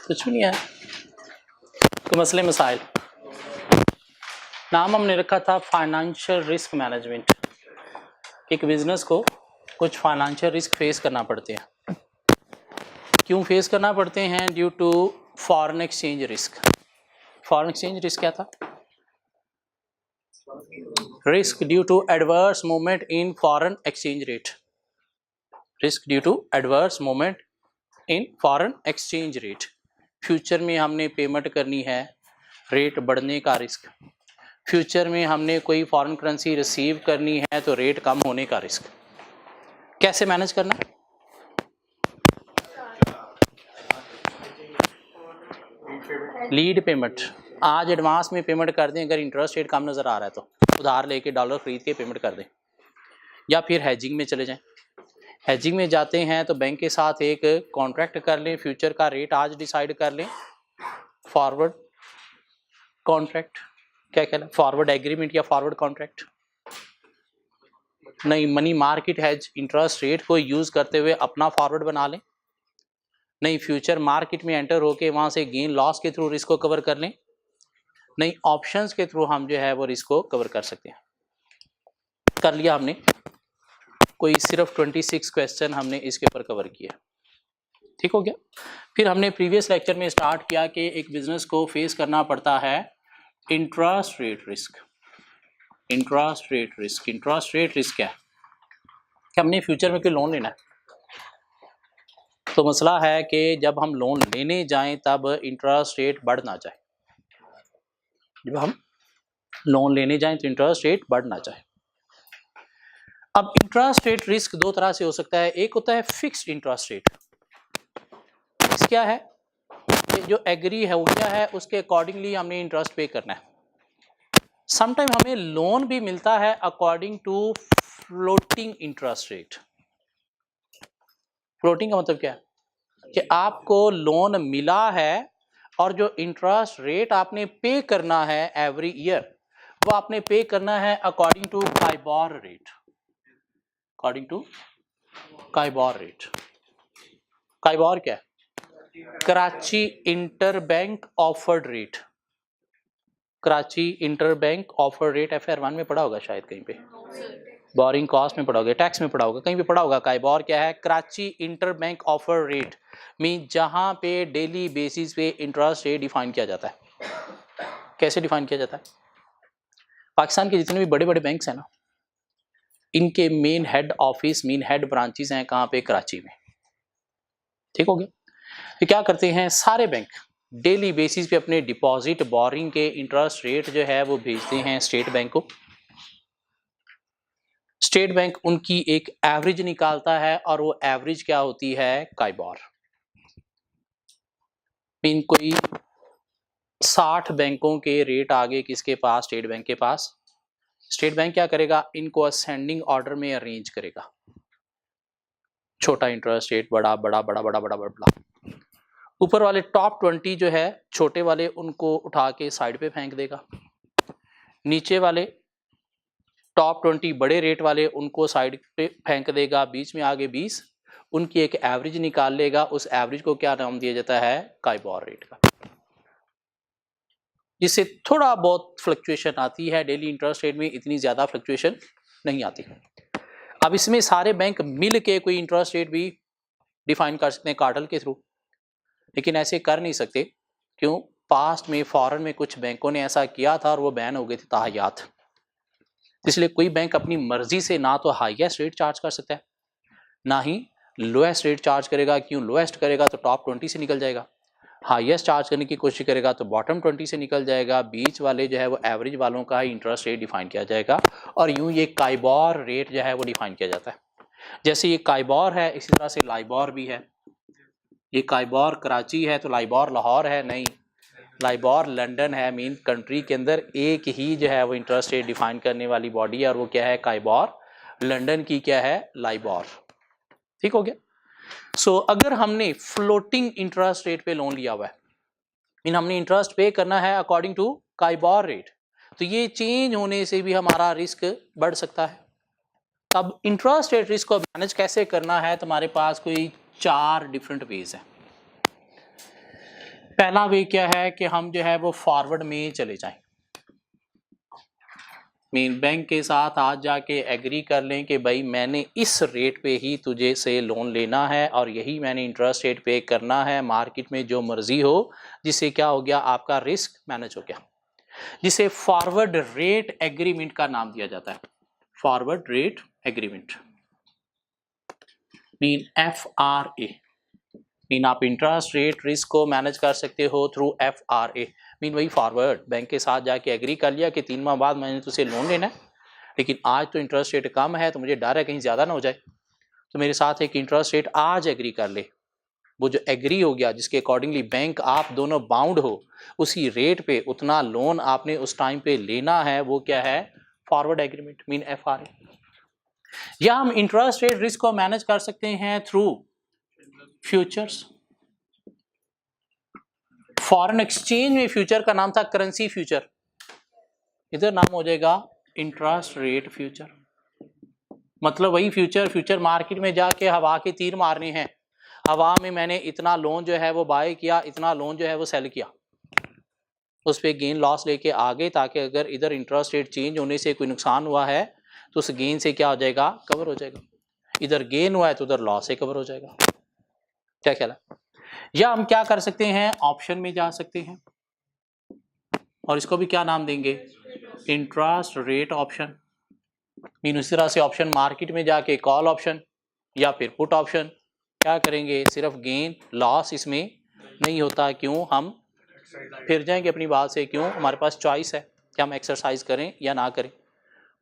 कुछ भी नहीं है। तो मसले मसाइल, नाम हमने रखा था फाइनेंशियल रिस्क मैनेजमेंट। एक बिजनेस को कुछ फाइनेंशियल रिस्क फेस करना पड़ते हैं। क्यों फेस करना पड़ते हैं? Due to foreign exchange risk. Foreign exchange risk क्या था? Risk due to adverse movement in foreign exchange rate. Risk due to adverse movement in foreign exchange rate. Future में हमने पेमेंट करनी है, रेट बढ़ने का रिस्क। फ्यूचर में हमने कोई फॉरेन करेंसी रिसीव करनी है तो रेट कम होने का रिस्क। कैसे मैनेज करना? Lead payment. आज एडवांस में पेमेंट कर दें अगर इंटरेस्ट रेट कम नज़र आ रहा है तो उधार लेके डॉलर खरीद के पेमेंट कर दें, या फिर हेजिंग में चले जाएं। हेजिंग में जाते हैं तो बैंक के साथ एक कॉन्ट्रैक्ट कर लें, फ्यूचर का रेट आज डिसाइड कर लें। फॉरवर्ड कॉन्ट्रैक्ट क्या कहना है? फॉरवर्ड एग्रीमेंट या फॉरवर्ड कॉन्ट्रैक्ट नहीं, money market hedge interest rate को यूज करते हुए अपना फॉरवर्ड बना लें। नहीं, फ्यूचर मार्केट में एंटर होके वहां से गेन लॉस के थ्रू रिस्क को कवर कर लें। नहीं, ऑप्शंस के थ्रू हम जो है वो रिस्क को कवर कर सकते हैं। कर लिया हमने, कोई सिर्फ 26 क्वेश्चन हमने इसके ऊपर कवर किया। ठीक हो गया। फिर हमने प्रीवियस लेक्चर में स्टार्ट किया कि एक बिजनेस को फेस करना पड़ता है interest rate risk. Interest rate risk, interest rate risk क्या है? कि हमने फ्यूचर में कोई लोन लेना है तो मसला है कि जब हम लोन लेने जाएं तब इंटरेस्ट रेट बढ़ ना जाए। जब हम लोन लेने जाएं तो इंटरेस्ट रेट बढ़ ना जाए। अब इंटरेस्ट रेट रिस्क दो तरह से हो सकता है। एक होता है फिक्स्ड इंटरेस्ट रेट। फिक्स क्या है? कि जो एग्री है वो क्या है, उसके अकॉर्डिंगली हमने इंटरेस्ट पे करना है। समटाइम हमें लोन भी मिलता है according to floating interest rate. Floating का मतलब क्या है? कि आपको लोन मिला है और जो इंटरेस्ट रेट आपने पे करना है एवरी ईयर वो आपने पे करना है according to KIBOR rate. According to KIBOR rate. KIBOR क्या है? Karachi inter bank offered rate. Karachi inter bank offered rate FR1 में पढ़ा होगा शायद, कहीं पे बोरिंग कॉस्ट में पढ़ा होगा, टैक्स में पढ़ा होगा, कहीं पे पढ़ा होगा। काइबोर क्या है? Karachi inter bank offer rate mean जहां पे डेली बेसिस पे इंटरेस्ट रेट डिफाइन किया जाता है। कैसे डिफाइन किया जाता है? पाकिस्तान के जितने भी बड़े बड़े बैंक्स हैं ना, इनके main head office, main head branches हैं कहाँ पे? कराची में। ठीक हो गया। तो क्या करते हैं सारे बैंक डेली बेसिस पे अपने डिपॉजिट बोरिंग के इंटरेस्ट रेट जो है वो भेजते हैं स्टेट बैंक को। स्टेट बैंक उनकी एक एवरेज निकालता है और वो एवरेज क्या होती है? काइबोर। मीन कोई 60 बैंकों के रेट आगे किसके पास? स्टेट बैंक के पास। स्टेट बैंक क्या करेगा? इनको असेंडिंग ऑर्डर में अरेंज करेगा। छोटा इंटरेस्ट रेट, बड़ा बड़ा बड़ा बड़ा बड़ा बड़ा। ऊपर वाले टॉप 20 जो है छोटे वाले उनको उठा के साइड पे फेंक देगा। नीचे वाले टॉप 20 बड़े रेट वाले उनको साइड पे फेंक देगा। बीच में आगे 20 उनकी एक एवरेज निकाल लेगा। उस एवरेज को क्या नाम दिया जाता है? काइबोर रेट का। जिससे थोड़ा बहुत फ्लक्चुएशन आती है, डेली इंटरेस्ट रेट में इतनी ज्यादा फ्लक्चुएशन नहीं आती। अब इसमें सारे बैंक मिल के कोई इंटरेस्ट रेट भी डिफाइन कर सकते हैं कार्टेल के थ्रू, लेकिन ऐसे कर नहीं सकते। क्यों? पास्ट में फॉरेन में कुछ बैंकों ने ऐसा किया था और वो बैन हो गए थे ताहयात। इसलिए कोई बैंक अपनी मर्जी से ना तो हाईएस्ट रेट चार्ज कर सकता है ना ही लोएस्ट रेट चार्ज करेगा। क्यों? लोएस्ट करेगा तो टॉप 20 से निकल जाएगा, हाईएस्ट चार्ज करने की कोशिश करेगा तो बॉटम 20 से निकल जाएगा। बीच वाले जो है वो एवरेज वालों का ही इंटरेस्ट रेट डिफाइन किया जाएगा और यूं ये काइबोर रेट जो है वो डिफाइन किया जाता है। जैसे ये काइबोर है इसी तरह से लाइबोर भी है। ये काइबोर कराची है तो लाइबोर लाहौर है? नहीं, लाइबोर लंदन है। मीन कंट्री के अंदर एक ही जो है वो इंटरेस्ट रेट डिफाइन करने वाली बॉडी है और वो क्या है? काइबोर। लंदन की क्या है? लाइबोर। ठीक हो गया। सो अगर हमने फ्लोटिंग इंटरेस्ट रेट पे लोन लिया हुआ है, मीन हमने इंटरेस्ट पे करना है अकॉर्डिंग टू काइबोर रेट, तो ये चेंज होने से भी हमारा रिस्क बढ़ सकता है। अब इंटरेस्ट रेट रिस्क को मैनेज कैसे करना है? तो हमारे पास कोई 4 डिफरेंट वेज हैं। पहला वे क्या है कि हम जो है वो फॉरवर्ड में चले जाएं, मीन बैंक के साथ आज जाके एग्री कर लें कि भाई मैंने इस रेट पे ही तुझे से लोन लेना है और यही मैंने इंटरेस्ट रेट पे करना है, मार्केट में जो मर्जी हो, जिससे क्या हो गया, आपका रिस्क मैनेज हो गया, जिसे फॉरवर्ड रेट एग्रीमेंट का नाम दिया जाता है। Forward rate agreement mean FRA, mean आप इंटरेस्ट रेट रिस्क को मैनेज कर सकते हो थ्रू FRA, मीन वही फॉरवर्ड बैंक के साथ जाके एग्री कर लिया कि 3 माह बाद मैंने तुझसे लोन लेना है, लेकिन आज तो इंटरेस्ट रेट कम है तो मुझे डर है कहीं ज़्यादा ना हो जाए, तो मेरे साथ एक इंटरेस्ट रेट आज एग्री कर ले। वो जो एग्री हो गया जिसके अकॉर्डिंगली बैंक आप दोनों बाउंड हो, उसी रेट पे उतना लोन आपने उस टाइम पे लेना है, वो क्या है, फॉरवर्ड एग्रीमेंट मीन FRA। या हम इंटरेस्ट रेट रिस्क को मैनेज कर सकते हैं थ्रू फ्यूचर्स। फॉरेन एक्सचेंज में फ्यूचर का नाम था करेंसी फ्यूचर, इधर नाम हो जाएगा इंटरेस्ट रेट फ्यूचर। मतलब वही फ्यूचर मार्केट में जाके हवा के तीर मारने हैं, हवा में मैंने इतना लोन जो है वो बाय किया, इतना लोन जो है वो सेल किया, उस पर गेन लॉस लेके आ गए, ताकि अगर इधर इंटरेस्ट रेट चेंज होने से कोई नुकसान हुआ है तो उस गेन से क्या हो जाएगा, कवर हो जाएगा। इधर गेन हुआ है तो उधर लॉस से कवर हो जाएगा। क्या ख्याल है? या हम क्या कर सकते हैं, ऑप्शन में जा सकते हैं और इसको भी क्या नाम देंगे, इंटरेस्ट रेट ऑप्शन। मीन उसी तरह से ऑप्शन मार्केट में जाके कॉल ऑप्शन या फिर पुट ऑप्शन क्या करेंगे, सिर्फ गेन लॉस इसमें नहीं होता। क्यों, हम फिर जाएंगे अपनी बात से, क्यों, हमारे पास चॉइस है कि हम एक्सरसाइज करें या ना करें,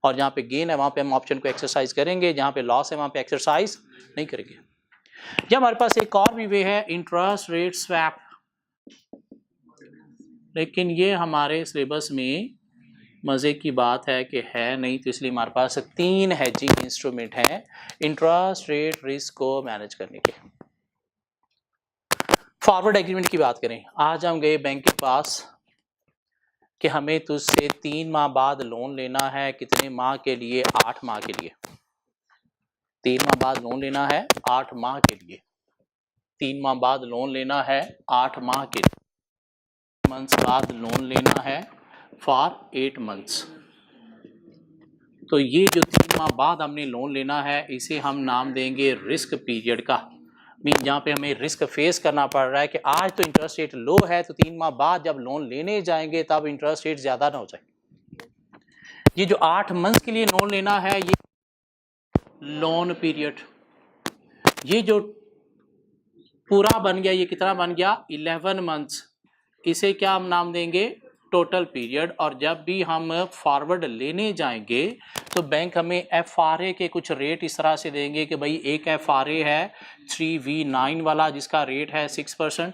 और जहाँ पे गेन है वहाँ पे हम ऑप्शन को एक्सरसाइज करेंगे, जहाँ पे लॉस है वहाँ पे एक्सरसाइज नहीं करेंगे। या हमारे पास एक और भी वे है, इंटरेस्ट रेट स्वैप, लेकिन ये हमारे सिलेबस में मज़े की बात है कि है नहीं, तो इसलिए हमारे पास 3 हेजिंग इंस्ट्रूमेंट हैं इंटरेस्ट रेट रिस्क को मैनेज करने के। फॉरवर्ड एग्रीमेंट की बात करें, आज हम गए बैंक के पास कि हमें तुझसे 3 माह बाद लोन लेना है, कितने माह के लिए, 8 माह के लिए। 3 माह बाद लोन लेना है 8 माह के लिए, 3 माह बाद लोन लेना है 8 माह के लिए, मंथ्स बाद लोन लेना है फॉर 8 मंथ्स। तो ये जो 3 माह बाद हमने लोन लेना है, इसे हम नाम देंगे रिस्क पीरियड का। मीन जहाँ पे हमें रिस्क फेस करना पड़ रहा है कि आज तो इंटरेस्ट रेट लो है, तो 3 माह बाद जब लोन लेने जाएंगे तब इंटरेस्ट रेट ज़्यादा ना हो जाए। ये जो 8 मंथ्स के लिए लोन लेना है, ये लोन पीरियड, ये जो पूरा बन गया, ये कितना बन गया, 11 मंथ्स, इसे क्या हम नाम देंगे, टोटल पीरियड। और जब भी हम फॉरवर्ड लेने जाएंगे तो बैंक हमें FRA के कुछ रेट इस तरह से देंगे कि भाई एक FRA है 3V9 वाला जिसका रेट है 6%,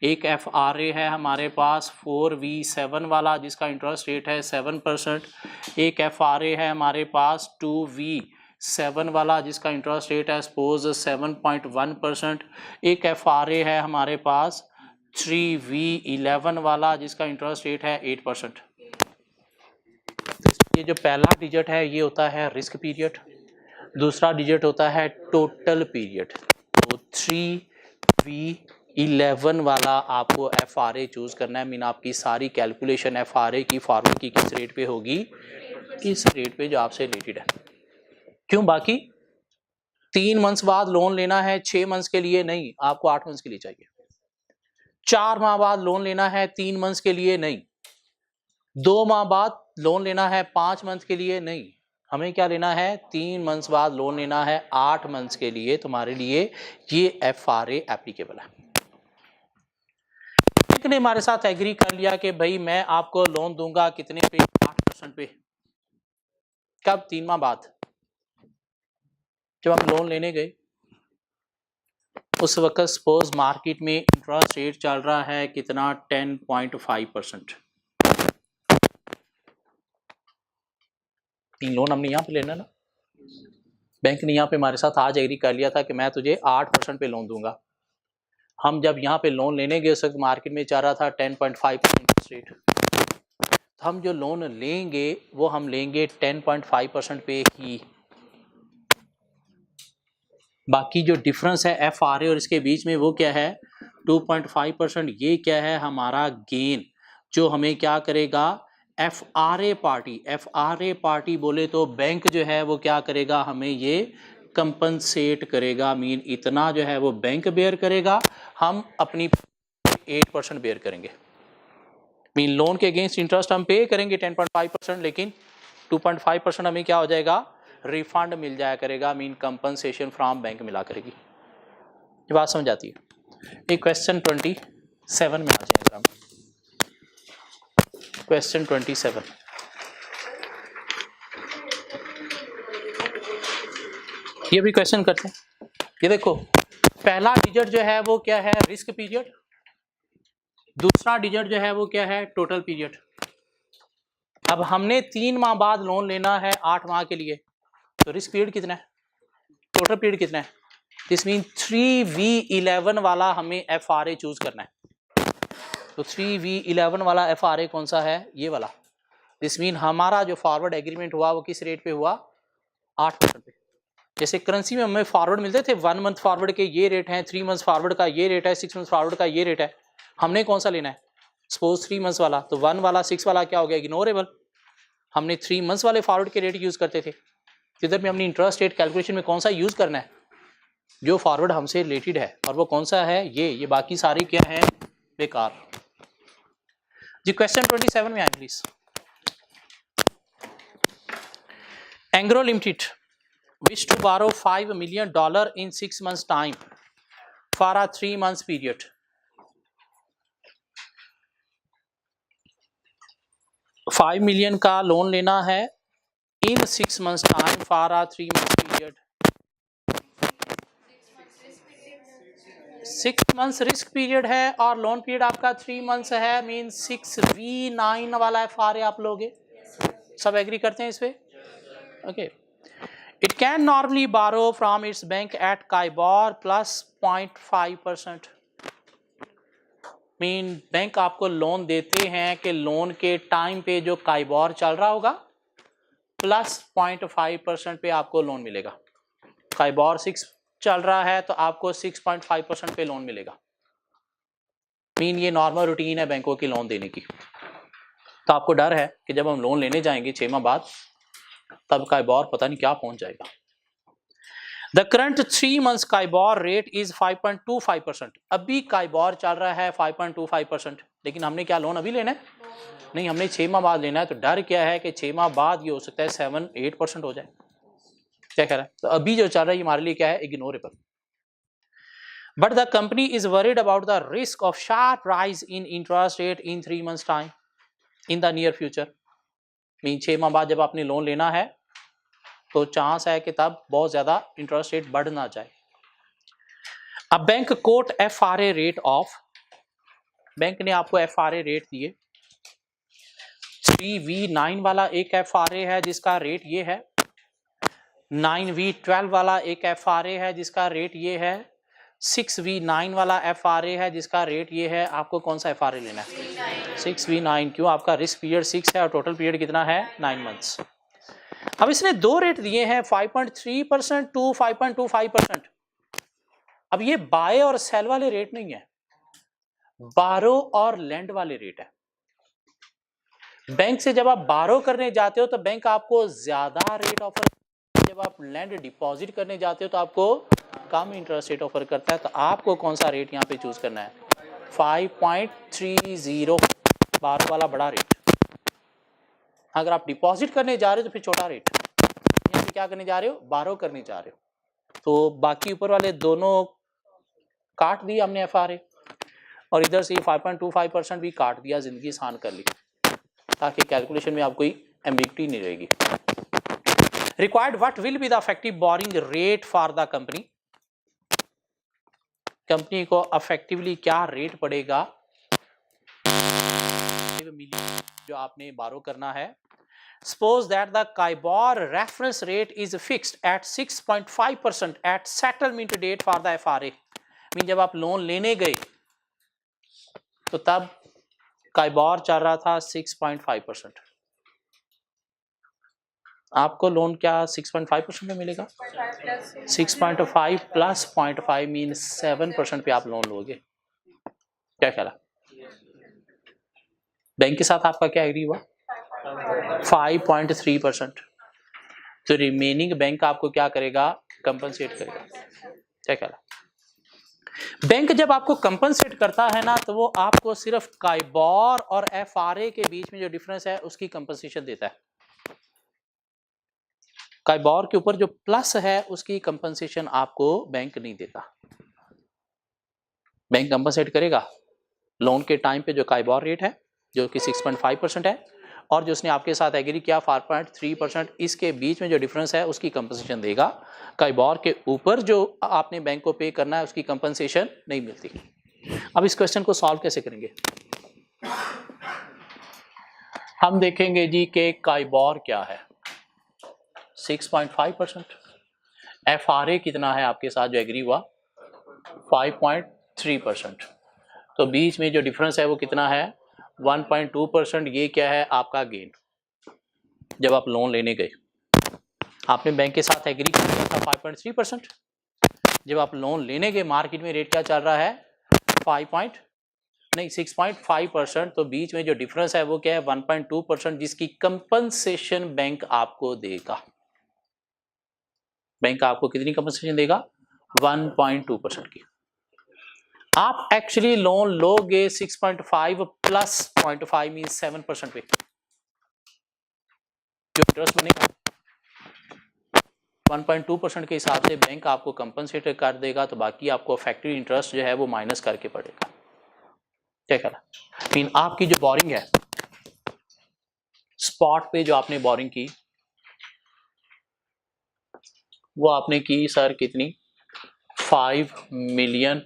एक FRA है हमारे पास 4V7 वाला जिसका इंटरेस्ट रेट है 7%, एक FRA है हमारे पास 2V7 वाला जिसका इंटरेस्ट रेट है सपोज 7.1%, एक FRA है हमारे पास 3V11 वाला जिसका इंटरेस्ट रेट है 8%। ये जो पहला डिजिट है ये होता है रिस्क पीरियड, दूसरा डिजिट होता है टोटल पीरियड। तो 3V11 वाला आपको FRA चूज करना है, मीन आपकी सारी कैलकुलेशन FRA की फॉर्मूले की किस रेट पे होगी, इस रेट पे जो आपसे रिलेटेड है। क्यों, बाकी 3 मंथ्स बाद लोन लेना है, 6 मंथ्स के लिए नहीं, आपको 8 मंथ्स के लिए चाहिए। 4 माह बाद लोन लेना है 3 मंथ्स के लिए नहीं, 2 माह बाद लोन लेना है 5 मंथ के लिए नहीं, हमें क्या लेना है, 3 मंथ्स बाद लोन लेना है 8 मंथ्स के लिए। तुम्हारे लिए ये FRA एप्लीकेबल है। बैंक ने हमारे साथ एग्री कर लिया कि भाई मैं आपको लोन दूंगा कितने पे, 8% पे। कब, 3 माह बाद। जब हम लोन लेने गए उस वक्त सपोज मार्केट में इंटरेस्ट रेट चल रहा है कितना, 10.5%। लोन हमने यहाँ पे लेना ना, बैंक ने यहाँ पे हमारे साथ आज एग्री कर लिया था कि मैं तुझे 8% पे लोन दूंगा। हम जब यहाँ पे लोन लेने गए उस वक्त मार्केट में चल रहा था 10.5% इंटरेस्ट रेट। तो हम जो लोन लेंगे वो हम लेंगे 10.5% पे ही। बाकी जो डिफरेंस है FRA और इसके बीच में वो क्या है, 2.5%। ये क्या है हमारा गेन, जो हमें क्या करेगा FRA पार्टी बोले तो बैंक जो है वो क्या करेगा, हमें ये कंपनसेट करेगा। मीन इतना जो है वो बैंक बेयर करेगा, हम अपनी 8% बेयर करेंगे। मीन लोन के अगेंस्ट इंटरेस्ट हम पे करेंगे 10.5%, लेकिन 2.5% हमें क्या हो जाएगा, रिफंड मिल जाया करेगा। मीन कंपनसेशन फ्रॉम बैंक मिला करेगी। ये बात समझ आती है। एक क्वेश्चन 27 में आ जाएगा हम। क्वेश्चन 27, ये भी क्वेश्चन करते हैं। ये देखो, पहला डिजिट जो है वो क्या है, रिस्क पीरियड। दूसरा डिजिट जो है वो क्या है, टोटल पीरियड। अब हमने 3 माह बाद लोन लेना है 8 माह के लिए, तो रिस्क पीरियड कितना है, टोटल पीरियड कितना है। दिस मीन 3V11 वाला हमें FRA चूज करना है। तो 3V11 वाला FRA कौन सा है, ये वाला। दिस मीन हमारा जो फॉरवर्ड एग्रीमेंट हुआ वो किस रेट पे हुआ, 8% पे। जैसे करेंसी में हमें फॉरवर्ड मिलते थे, 1 मंथ फॉरवर्ड के ये रेट है, 3 मंथ फॉरवर्ड का ये रेट है, 6 मंथ फॉरवर्ड का ये रेट है। हमने कौन सा लेना है, सपोज 3 मंथ्स वाला, तो 1 वाला 6 वाला क्या हो गया, इग्नोरेबल। हमने 3 मंथ्स वाले फॉरवर्ड के रेट यूज करते थे। इधर में हमने इंटरेस्ट रेट कैलकुलेशन में कौन सा यूज करना है, जो फॉरवर्ड हमसे रिलेटेड है, और वो कौन सा है, ये बाकी सारी क्या है, बेकार। जी क्वेश्चन 27 में आए please. Engro limited wish to borrow $5 million in 6 months time for a 3 months period. $5 million का लोन लेना है in 6 months time for a 3 months period. 6 months risk period है और लोन पीरियड आपका 3 months है। मीन 6V9 वाला FRA आप लोगे, सब एग्री करते हैं इस पे, okay. It can normally borrow from its bank at CIBOR plus 0.5%. Mean bank आपको लोन देते हैं कि लोन के टाइम पे जो CIBOR चल रहा होगा प्लस 0.5% पे आपको लोन मिलेगा। CIBOR 6 चल रहा है तो आपको 6.5% पे लोन मिलेगा। मीन ये नॉर्मल रूटीन है बैंकों की लोन देने की। तो आपको डर है कि जब हम लोन लेने जाएंगे 6 माह बाद, तब CIBOR पता नहीं क्या पहुंच जाएगा। The current 3 months CIBOR rate is 5.25%। अभी CIBOR चल रहा है 5.25%, लेकिन हमने क्या लोन अभी लेना है, नहीं, हमने 6 माह बाद लेना है। तो डर क्या है कि 6 माह बाद ये हो सकता है 7-8% हो जाए। क्या कह रहा है, तो अभी जो चल रहा है ये हमारे लिए क्या है, ignorable. But the company is worried about the risk of sharp rise in interest rate in 3 months time in the near future। Mean 6 माह बाद जब आपने लोन लेना है तो चांस है कि तब बहुत ज्यादा इंटरेस्ट रेट बढ़ ना जाए। अब bank quote FRA rate of, bank ने आपको FRA रेट दिए। 3V9 वाला एक FRA है जिसका रेट ये है, 9V12 वाला एक FRA है जिसका रेट ये है, 6V9 वाला FRA है जिसका रेट ये है। आपको कौन सा FRA लेना है, 6V9। क्यों, आपका रिस्क पीरियड 6 है और टोटल पीरियड कितना है, 9 मंथ्स। अब इसने 2 रेट दिए हैं, 5.3% टू 5.25%। अब ये बाय और सेल वाले रेट नहीं है, बारो और लेंड वाले रेट है। बैंक से जब आप बारो करने जाते हो तो बैंक आपको ज्यादा रेट ऑफर, जब आप लैंड डिपॉजिट करने जाते हो तो आपको कम इंटरेस्ट रेट ऑफर करता है। तो आपको कौन सा रेट यहाँ पे चूज करना है, 5.30, बारो वाला बड़ा रेट। अगर आप डिपॉजिट करने जा रहे हो तो फिर छोटा रेट। यहाँ पे क्या करने जा रहे हो, बारो करने जा रहे हो। तो बाकी ऊपर वाले दोनों काट दिया हमने FRA, और इधर से 5.25% भी काट दिया, जिंदगी आसान कर ली, ताकि कैलकुलेशन में आपको कोई एम्बिग्युइटी नहीं रहेगी। Required what will be the effective boring rate for the company. Company को इफेक्टिवली क्या रेट पड़ेगा जो आपने बारो करना है। Suppose that the CIBOR reference rate is fixed at 6.5% at settlement date for the FRA। Mean जब आप लोन लेने गए तो तब CIBOR चल रहा था 6.5%। आपको लोन क्या 6.5% में मिलेगा, 6.5 प्लस 0.5 मीन 7% पे आप लोन लोगे। क्या ख्याल है? बैंक के साथ आपका क्या एग्री हुआ? 5.3%। तो रिमेनिंग बैंक आपको क्या करेगा? कंपनसेट करेगा। क्या ख्याल है? बैंक जब आपको कंपनसेट करता है ना, तो वो आपको सिर्फ काइबॉर और एफआरए के बीच में जो डिफरेंस है उसकी कंपनसेशन देता है। काइबॉर के ऊपर जो प्लस है उसकी कंपनसेशन आपको बैंक नहीं देता। बैंक कंपनसेट करेगा लोन के टाइम पे जो काइबॉर रेट है जो कि 6.5% है, और जो उसने आपके साथ एग्री किया 4.3%, इसके बीच में जो डिफरेंस है उसकी कंपनसेशन देगा। काइबॉर के ऊपर जो आपने बैंक को पे करना है उसकी कंपनसेशन नहीं मिलती। अब इस क्वेश्चन को सॉल्व कैसे करेंगे? हम देखेंगे जी कि काइबॉर क्या है, 6.5%। एफआरए कितना है आपके साथ जो एग्री हुआ? 5.3%। तो बीच में जो डिफरेंस है वो कितना है? 1.2%। ये क्या है? आपका गेन। जब आप लोन लेने गए आपने बैंक के साथ एग्री किया था 5.3%। जब आप लोन लेने गए मार्केट में रेट क्या चल रहा है? 6.5%। तो बीच में जो डिफरेंस है वो क्या है? 1.2%, जिसकी कंपनसेशन बैंक आपको देगा। बैंक आपको कितनी कंपनसेशन देगा? 1.2% की। आप एक्चुअली लोन लोगे 6.5 प्लस 0.5 मीन 7% पे जो इंटरेस्ट बनेगा 1.2% के हिसाब से बैंक आपको कंपनसेट कर देगा, तो बाकी आपको इफेक्टिव इंटरेस्ट जो है वो माइनस करके पड़ेगा। क्या ख्याल है? मीन आपकी जो बोरिंग है स्पॉट पे जो आपने बोरिंग की वो आपने की सर कितनी? $5 मिलियन,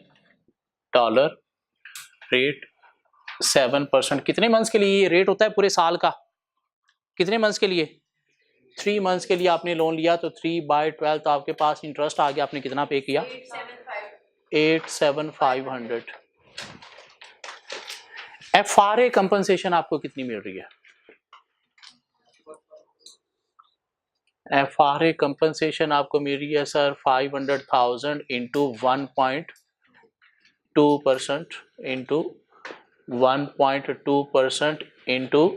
रेट 7%। कितने मंथ्स के लिए ये रेट होता है? पूरे साल का। कितने मंथ्स के लिए? 3 मंथ्स के लिए आपने लोन लिया, तो 3/12 तो आपके पास इंटरेस्ट आ गया। आपने कितना पे किया? 8,7,500। एफआरए कंपनसेशन आपको कितनी मिल रही है? एफआरए कंपनसेशन आपको मिल रही है सर 500,000 इंटू 1.2% इंटू 1.2% इंटू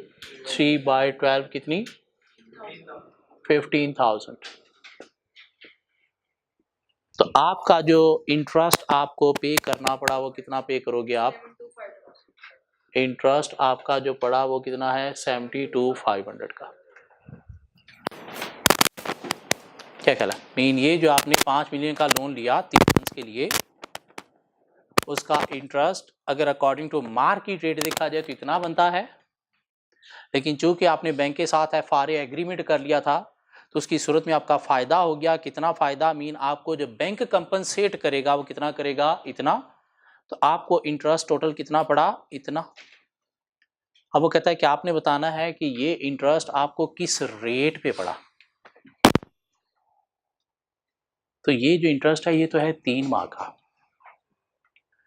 3/12 कितनी? 15,000। तो आपका जो इंटरेस्ट आपको पे करना पड़ा वो कितना पे करोगे आप? इंटरेस्ट आपका जो पड़ा वो कितना है? 72,500 का। क्या ख्याल है? मीन ये जो आपने 5 मिलियन का लोन लिया 3 मंथ्स के लिए, उसका इंटरेस्ट अगर अकॉर्डिंग टू मार्केट रेट देखा जाए तो इतना बनता है, लेकिन चूंकि आपने बैंक के साथ एफआरए एग्रीमेंट कर लिया था तो उसकी सूरत में आपका फायदा हो गया। कितना फायदा? मीन आपको जो बैंक कंपनसेट करेगा वो कितना करेगा? इतना। तो आपको इंटरेस्ट टोटल कितना पड़ा? इतना। अब वो कहता है कि आपने बताना है कि ये इंटरेस्ट आपको किस रेट पे पड़ा। तो ये जो इंटरेस्ट है ये तो है 3 माह का।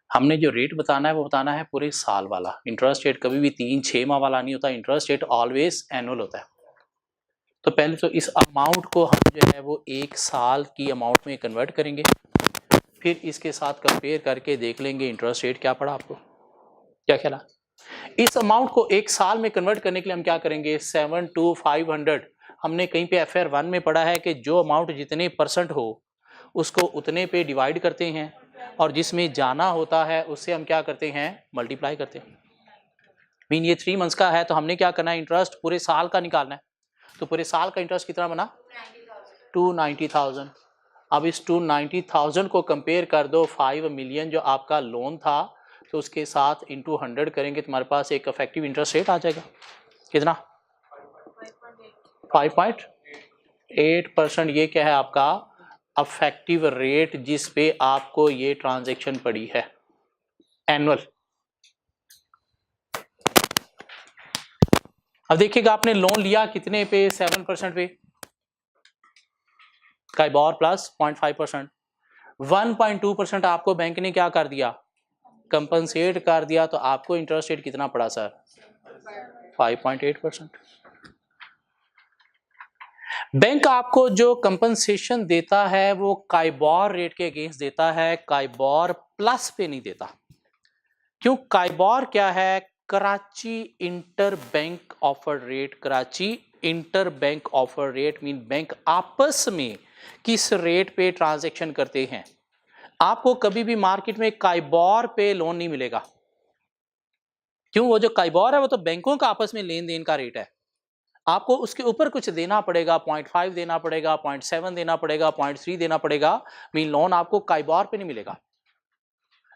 हमने जो रेट बताना है वो बताना है पूरे साल वाला। इंटरेस्ट रेट कभी भी 3-6 माह वाला नहीं होता। इंटरेस्ट रेट ऑलवेज एनुअल होता है। तो पहले तो इस अमाउंट को हम जो है वो 1 साल की अमाउंट में कन्वर्ट करेंगे, फिर इसके साथ कंपेयर करके देख लेंगे इंटरेस्ट रेट क्या पड़ा आपको। क्या ख्याल है? इस अमाउंट को 1 साल में कन्वर्ट करने के लिए हम क्या करेंगे? 7/500। हमने कहीं पे FR1 में पढ़ा है कि जो अमाउंट जितने परसेंट हो उसको उतने पे डिवाइड करते हैं, और जिसमें जाना होता है उससे हम क्या करते हैं? मल्टीप्लाई करते हैं। मीन ये 3 मंथ्स का है तो हमने क्या करना है? इंटरेस्ट पूरे साल का निकालना है। तो पूरे साल का इंटरेस्ट कितना बना? 290,000। अब इस 290,000 को कंपेयर कर दो 5 मिलियन जो आपका लोन था, तो उसके साथ इंटू 100 करेंगे, तुम्हारे पास एक इफेक्टिव इंटरेस्ट रेट आ जाएगा। कितना? 5.8%। ये क्या है आपका इफेक्टिव रेट जिस पे आपको ये ट्रांजैक्शन पड़ी है एनुअल। अब देखिएगा आपने लोन लिया कितने पे? 7% पे, काइबॉर प्लस 0.5%। 1.2% आपको बैंक ने क्या कर दिया? कंपनसेट कर दिया। तो आपको इंटरेस्ट रेट कितना पड़ा सर? 5.8%। बैंक आपको जो कंपनसेशन देता है वो काइबॉर रेट के अगेंस्ट देता है, काइबॉर प्लस पे नहीं देता। क्यों? काइबॉर क्या है? Karachi inter bank offer rate. Karachi inter bank offer rate mean bank आपस में किस रेट पे ट्रांजैक्शन करते हैं। आपको कभी भी मार्केट में काइबॉर पे लोन नहीं मिलेगा। क्यों? वो जो काइबॉर है वो तो बैंकों का आपस में लेन देन का रेट है। आपको उसके ऊपर कुछ देना पड़ेगा, 0.5 देना पड़ेगा, 0.7 देना पड़ेगा, 0.3 देना पड़ेगा, मीन लोन आपको काइबॉर पे नहीं मिलेगा।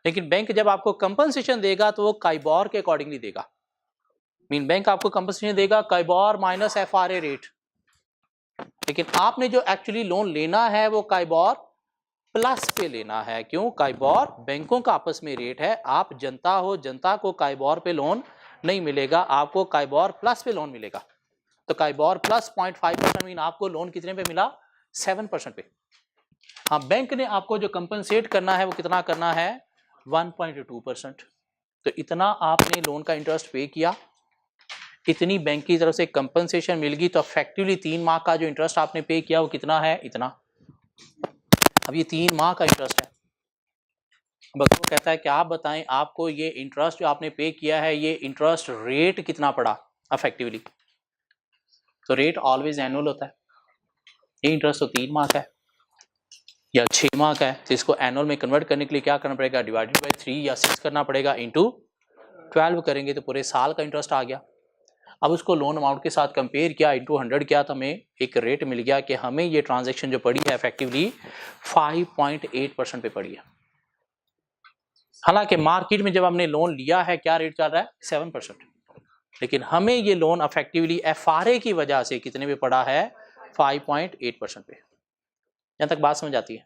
लेकिन बैंक जब आपको कंपनसेशन देगा तो वो काइबॉर के अकॉर्डिंगली देगा। मीन बैंक आपको कंपनसेशन देगा काइबॉर माइनस FRA रेट। लेकिन आपने जो एक्चुअली लोन लेना है वो काइबॉर प्लस पे लेना है। क्यों? काइबॉर बैंकों का आपस में रेट है। आप जनता हो, जनता को काइबॉर पे लोन नहीं मिलेगा, आपको काइबॉर प्लस पे लोन मिलेगा। तो काइबॉर प्लस 0.5% मीन आपको लोन कितने पे मिला? 7% पे। हाँ, बैंक ने आपको जो कंपनसेट करना है वो कितना करना है? 1.2%। तो इतना आपने लोन का इंटरेस्ट पे किया, इतनी बैंक की तरफ से कंपनसेशन मिल गई, तो इफेक्टिवली 3 माह का जो इंटरेस्ट आपने पे किया वो कितना है? इतना। अब ये 3 माह का इंटरेस्ट है। अब वो कहता है कि आप बताएं आपको ये इंटरेस्ट जो आपने पे किया है ये इंटरेस्ट रेट कितना पड़ा इफेक्टिवली। तो रेट ऑलवेज एनुअल होता है। ये इंटरेस्ट तो 3 माह का है या 6 माह का है, तो इसको एनुअल में कन्वर्ट करने के लिए क्या करना पड़ेगा? डिवाइडेड बाई 3 या 6 करना पड़ेगा, इंटू 12 करेंगे तो पूरे साल का इंटरेस्ट आ गया। अब उसको लोन अमाउंट के साथ कंपेयर किया, इंटू 100 किया, तो हमें एक रेट मिल गया कि हमें ये ट्रांजेक्शन जो पड़ी है इफेक्टिवली 5.8% पे पड़ी है। हालांकि मार्केट में जब हमने लोन लिया है क्या रेट चल रहा है? 7%। लेकिन हमें ये लोन इफेक्टिवली FRA की वजह से कितने पे पड़ा है? 5.8% पे। यहां तक बात समझ आती है?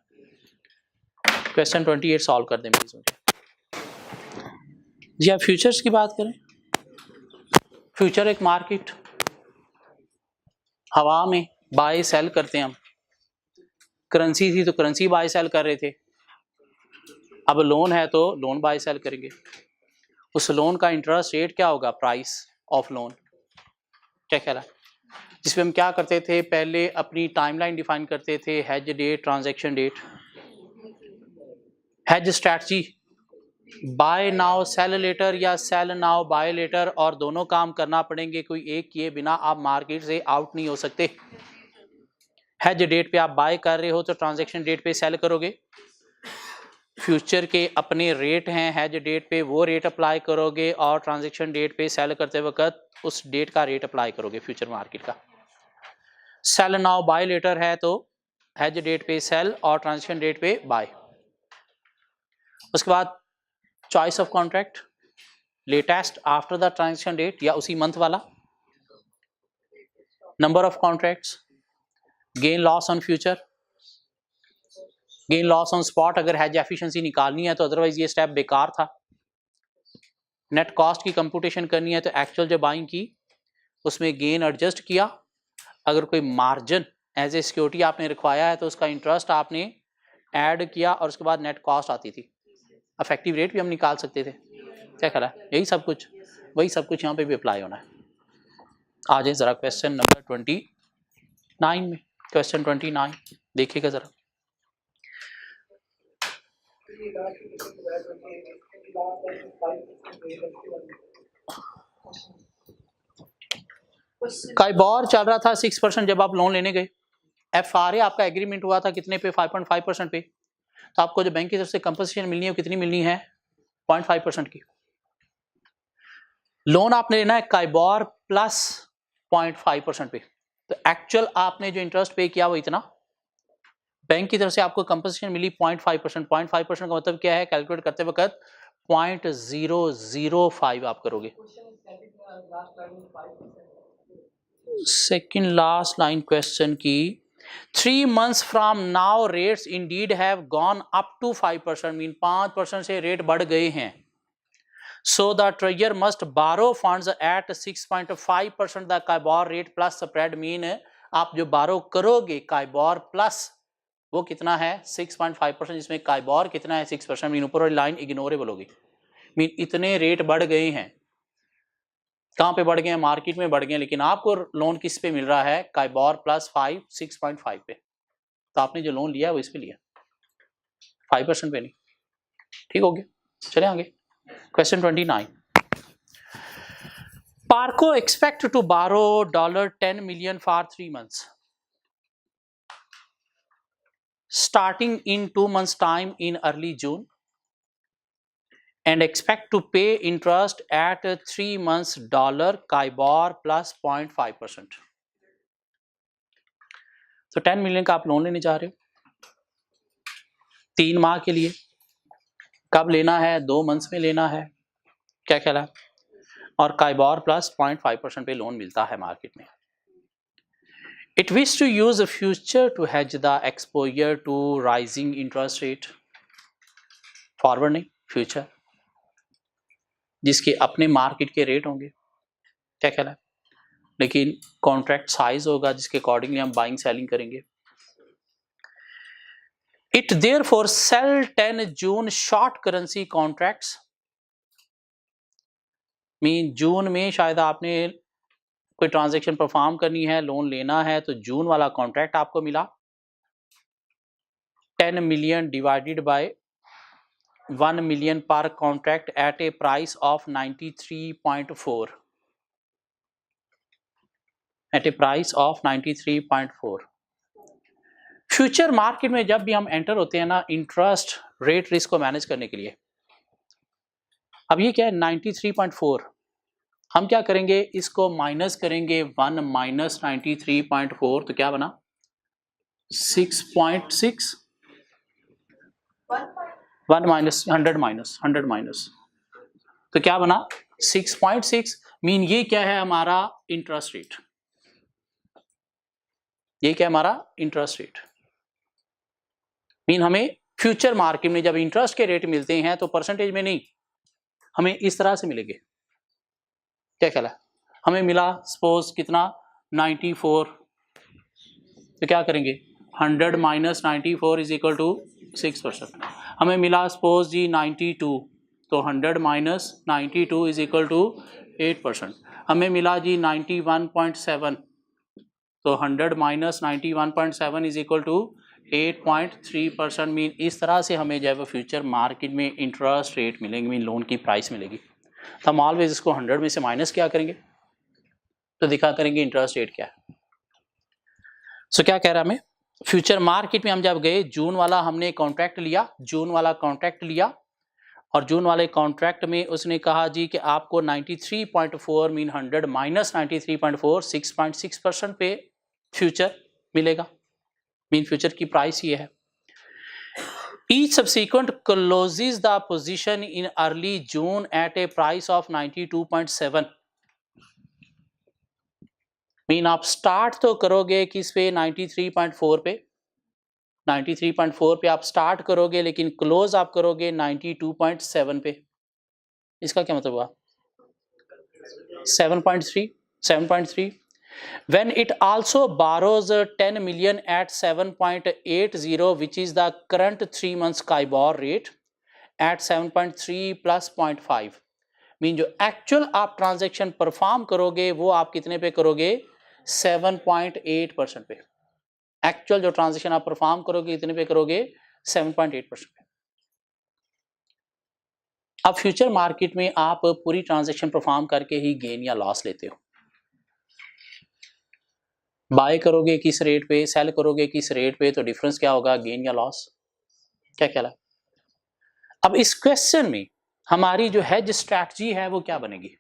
क्वेश्चन 28 सॉल्व कर दें प्लीज मुझे। जी, आप फ्यूचर्स की बात करें। फ्यूचर एक मार्केट, हवा में बाय सेल करते हैं हम। करेंसी थी तो करेंसी बाय सेल कर रहे थे, अब लोन है तो लोन बाय सेल करेंगे। उस लोन का इंटरेस्ट रेट क्या होगा? Price of loan. क्या ख्याल है? जिसमें हम क्या करते थे? पहले अपनी टाइमलाइन डिफाइन करते थे, hedge date, transaction date, hedge strategy, buy now sell later या सेल नाउ बाय लेटर, और दोनों काम करना पड़ेंगे, कोई एक किए बिना आप मार्केट से आउट नहीं हो सकते। हेज डेट पे आप बाय कर रहे हो तो ट्रांजैक्शन डेट पे सेल करोगे। फ्यूचर के अपने रेट हैं, हेज डेट पे वो रेट अप्लाई करोगे, और ट्रांजैक्शन डेट पे सेल करते वक्त उस डेट का रेट अप्लाई करोगे फ्यूचर मार्केट का। सेल नाउ बाय लेटर है तो हेज डेट पे सेल और ट्रांजैक्शन डेट पे बाय। उसके बाद choice of contract, latest after the transaction date या उसी मंथ वाला, number of contracts, gain loss on future, gain loss on spot अगर हेज एफिशिएंसी निकालनी है तो, अदरवाइज ये स्टेप बेकार था। नेट कॉस्ट की कंप्यूटेशन करनी है तो एक्चुअल जो बाइंग की उसमें गेन एडजस्ट किया, अगर कोई मार्जिन एज ए सिक्योरिटी आपने रखवाया है तो उसका इंटरेस्ट आपने ऐड किया, और उसके बाद नेट कॉस्ट आती थी। इफेक्टिव रेट भी हम निकाल सकते थे। क्या ख्याल है? यही सब कुछ, वही सब कुछ यहाँ पे भी अप्लाई होना है। आ जाए जरा क्वेश्चन नंबर 29 में। क्वेश्चन 29 देखिएगा जरा। काइबॉर चल रहा था 6% जब आप लोन लेने गए। FRA आपका एग्रीमेंट हुआ था कितने पे? 5.5% पे। तो आपको जो बैंक की तरफ से कंपनसेशन मिलनी है वो कितनी मिलनी है? 0.5% की। लोन आपने लेना है काइबॉर प्लस 0.5% पे, तो एक्चुअल आपने जो इंटरेस्ट पे किया वो इतना, बैंक की तरफ से आपको कंपनसेशन मिली 0.5%। 0.5% का मतलब क्या है? कैलकुलेट करते वक्त 0.005 आप करोगे। सेकेंड लास्ट लाइन क्वेश्चन की, 3 months from now rates indeed have gone up to 5%, mean 5% से रेट बढ़ गए हैं। So the treasurer must borrow funds at 6.5% the काइबॉर rate plus spread, mean आप जो बारो करोगे काइबॉर प्लस वो कितना है? 6.5%, जिसमें काइबॉर कितना है? 6%, मीन ऊपर वाली लाइन इग्नोरेबल होगी। मीन इतने रेट बढ़ गए हैं। कहाँ पे बढ़ गए हैं? मार्केट में बढ़ गए हैं, लेकिन आपको लोन किस पे मिल रहा है? काइबॉर प्लस 6.5 पे। तो आपने जो लोन लिया है वो इस पे लिया, 5% पे नहीं। ठीक हो गया? चले आगे। Question 29, Parco expect to borrow $10 million for 3 months starting in 2 months time in early June and expect to pay interest at 3 months $CIBOR plus 0.5%. तो 10 मिलियन का आप लोन लेने जा रहे हो 3 माह के लिए, कब लेना है? 2 मंथ्स में लेना है, क्या ख्याल है? और काइबॉर प्लस 0.5% पे लोन मिलता है मार्केट में। It wish to use a future to hedge the exposure to rising interest rate, forward नहीं, फ्यूचर, जिसके अपने मार्केट के रेट होंगे, क्या ख्याल है? लेकिन कॉन्ट्रैक्ट साइज होगा जिसके अकॉर्डिंगली हम बाइंग सेलिंग करेंगे। It therefore sell 10 June short currency contracts, mean जून में शायद आपने कोई ट्रांजैक्शन परफॉर्म करनी है, लोन लेना है, तो जून वाला कॉन्ट्रैक्ट आपको मिला 10 million divided by 1 million per contract at a price of 93.4, at a price of 93.4। Future market में जब भी हम एंटर होते हैं ना, इंटरेस्ट रेट रिस्क को मैनेज करने के लिए, अब ये क्या है 93.4, हम क्या करेंगे, इसको माइनस करेंगे 1 माइनस 93.4, तो क्या बना 6.6, 1 माइनस 100 माइनस, तो क्या बना 6.6। मीन ये क्या है हमारा इंटरेस्ट रेट, ये क्या हमारा इंटरेस्ट रेट। मीन हमें फ्यूचर मार्केट में जब इंटरेस्ट के रेट मिलते हैं तो परसेंटेज में नहीं, हमें इस तरह से मिलेंगे, क्या ख्याल है? हमें मिला सपोज कितना 94, तो क्या करेंगे 100 माइनस 94 इज इक्वल टू 6%। हमें मिला सपोज जी 92, तो 100 माइनस 92 इज इक्वल टू 8%। हमें मिला जी 91.7, तो 100 minus 91.7 is equal to 8.3%। Mean इस तरह से हमें जब फ्यूचर मार्केट में इंटरेस्ट रेट मिलेंगे, मीन लोन की प्राइस मिलेगी, तो हम ऑलवेज इसको 100 में से माइनस क्या करेंगे, तो दिखा करेंगे इंटरेस्ट रेट क्या है। सो क्या कह रहा है हमें, फ्यूचर मार्केट में हम जब गए, जून वाला हमने कॉन्ट्रैक्ट लिया, जून वाला कॉन्ट्रैक्ट लिया, और जून वाले कॉन्ट्रैक्ट में उसने कहा जी कि आपको 93.4 मीन 100 माइनस 93.4 6.6% पे फ्यूचर मिलेगा, मीन फ्यूचर की प्राइस ये है। Each subsequent closes the position in early June at a price of 92.7, mean आप स्टार्ट तो करोगे किस पे 93.4 पे, 93.4 पे आप स्टार्ट करोगे, लेकिन क्लोज आप करोगे 92.7 पे। इसका क्या मतलब हुआ 7.3। When it also borrows 10 million at 7.80, which is the current 3 months CIBOR rate at 7.3 plus 0.5, mean जो एक्चुअल आप ट्रांजैक्शन परफॉर्म करोगे वो आप कितने पे करोगे 7.8% पे। एक्चुअल जो ट्रांजैक्शन आप परफॉर्म करोगे कितने पे करोगे 7.8% पे। अब फ्यूचर मार्केट में आप पूरी ट्रांजैक्शन परफॉर्म करके ही गेन या लॉस लेते हो, बाय करोगे किस रेट पे, सेल करोगे किस रेट पे, तो डिफरेंस क्या होगा गेन या लॉस, क्या ख्याल है? अब इस क्वेश्चन में हमारी जो हेज स्ट्रैटेजी है वो क्या बनेगी,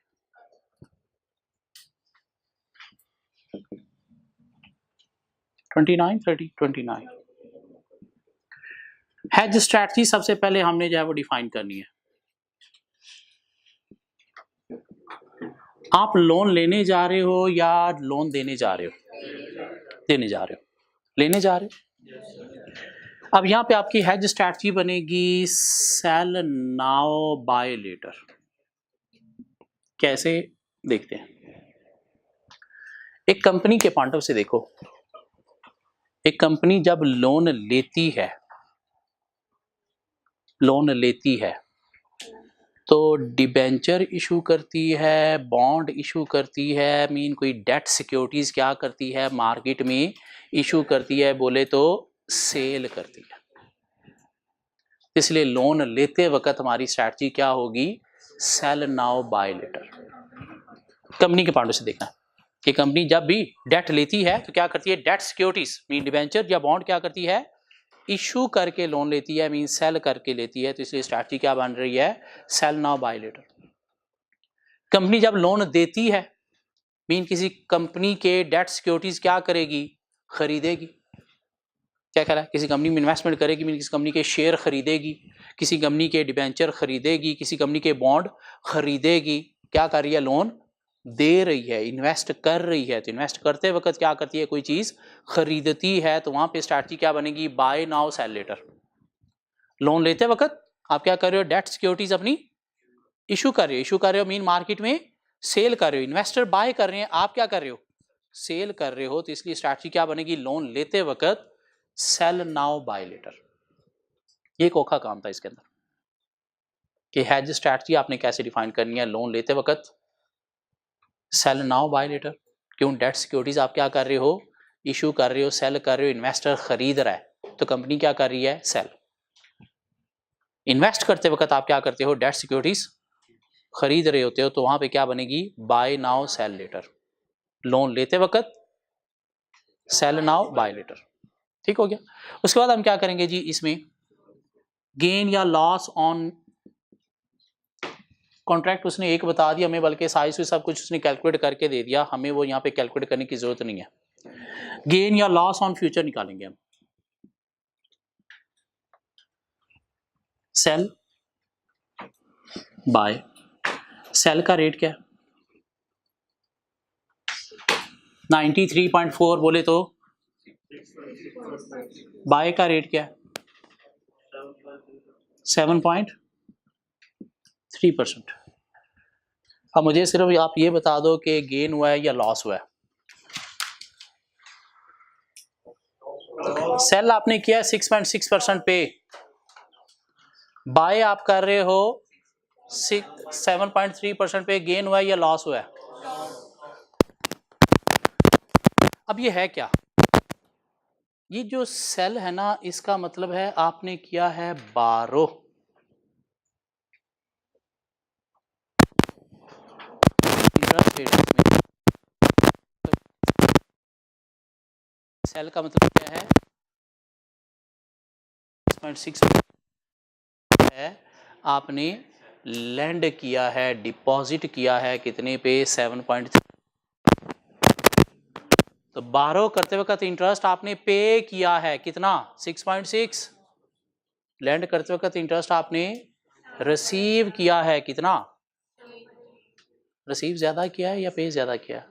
हेज स्ट्रैटेजी सबसे पहले हमने जो है वो डिफाइन करनी है। आप लोन लेने जा रहे हो या लोन देने जा रहे हो, देने जा रहे हो, लेने जा रहे हो। अब यहां पे आपकी हेज स्ट्रैटेजी बनेगी सेल नाउ बाय लेटर। कैसे देखते हैं, एक कंपनी के पॉइंट ऑफ से देखो, एक कंपनी जब लोन लेती है, लोन लेती है तो डिबेंचर इशू करती है, बॉन्ड इशू करती है, मीन कोई डेट सिक्योरिटीज क्या करती है मार्केट में इशू करती है, बोले तो सेल करती है। इसलिए लोन लेते वक्त हमारी स्ट्रैटेजी क्या होगी sell now buy later. Company के पॉइंट से देखना कि कंपनी जब भी डेट लेती है तो क्या करती है, डेट सिक्योरिटीज मीन डिबेंचर या बॉन्ड क्या करती है, इशू करके लोन लेती है, मीन सेल करके लेती है। तो इसलिए स्ट्रैटेजी क्या बन रही है, sell now buy later. Company जब लोन देती है मीन किसी कंपनी के डेट सिक्योरिटीज क्या करेगी, खरीदेगी। क्या कह रहा है, किसी कंपनी में इन्वेस्टमेंट करेगी मीन किसी कंपनी के शेयर खरीदेगी, किसी कंपनी के डिबेंचर खरीदेगी, किसी कंपनी के बॉन्ड खरीदेगी। क्या कर रही है, लोन दे रही है, इन्वेस्ट कर रही है। तो इन्वेस्ट करते वक्त क्या करती है, कोई चीज खरीदती है, तो वहां पे स्ट्रैटेजी क्या बनेगी, buy now sell later. Loan लेते वक्त आप क्या कर रहे हो, डेट सिक्योरिटीज अपनी इशू कर रहे हो, इशू कर रहे हो मीन मार्केट में सेल कर रहे हो। इन्वेस्टर बाय कर रहे हैं, आप क्या कर रहे हो, सेल कर रहे हो। तो इसलिए स्ट्रैटेजी क्या बनेगी, लोन लेते वक्त सेल नाउ बाय लेटर। ये एक औखा काम था इसके अंदर कि हेज स्ट्रैटेजी आपने कैसे डिफाइन करनी है। लोन लेते वक्त सेल नाउ बाय लेटर, क्यों, डेट सिक्योरिटीज आप क्या कर रहे हो, इशू कर रहे हो, सेल कर रहे हो। इन्वेस्टर खरीद रहा है तो कंपनी क्या कर रही है, सेल। इन्वेस्ट करते वक्त आप क्या करते हो, डेट सिक्योरिटीज खरीद रहे होते हो, तो वहां पे क्या बनेगी, buy now sell later. Loan लेते वक्त सेल नाउ बाय लेटर। ठीक हो गया। उसके बाद हम क्या करेंगे जी, इसमें गेन या लॉस ऑन कॉन्ट्रैक्ट उसने एक बता दिया हमें, बल्कि साइज सब कुछ उसने कैलकुलेट करके दे दिया हमें, वो यहाँ पे कैलकुलेट करने की जरूरत नहीं है। गेन या लॉस ऑन फ्यूचर निकालेंगे हम। सेल बाय, सेल का रेट क्या है 93.4 बोले तो बाय का रेट क्या है 7.3%। अब मुझे सिर्फ आप ये बता दो कि गेन हुआ है या लॉस हुआ है। सेल आपने किया 6.6% पे, बाय आप कर रहे हो 7.3% पे, गेन हुआ है या लॉस हुआ है। अब ये है क्या, ये जो सेल है ना, इसका मतलब है आपने किया है 12, सेल का मतलब क्या है 6.6 है, आपने लैंड किया है, डिपॉजिट किया है कितने पे 7.3। तो 12 करते वक्त इंटरेस्ट आपने पे किया है कितना 6.6, लैंड करते वक्त इंटरेस्ट आपने रिसीव किया है कितना, रिसीव ज्यादा किया है या पे ज्यादा किया है,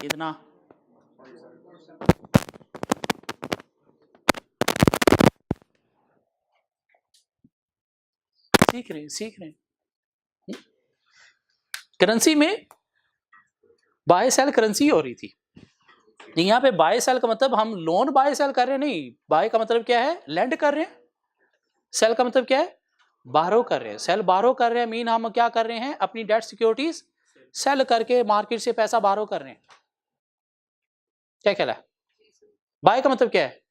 कितना, सीख रहे हैं। करेंसी में बाय सेल करेंसी हो रही थी, यहाँ पे बाय सेल का मतलब हम लोन बाय सेल कर रहे हैं, नहीं, बाय का मतलब क्या है, लैंड कर रहे हैं। सेल का मतलब क्या है, बारो कर रहे हैं। सेल बारो कर रहे हैं मीन हम क्या कर रहे हैं, अपनी डेट सिक्योरिटीज सेल करके मार्केट से पैसा बारो कर रहे हैं। क्या कहला है, बाय का मतलब क्या है,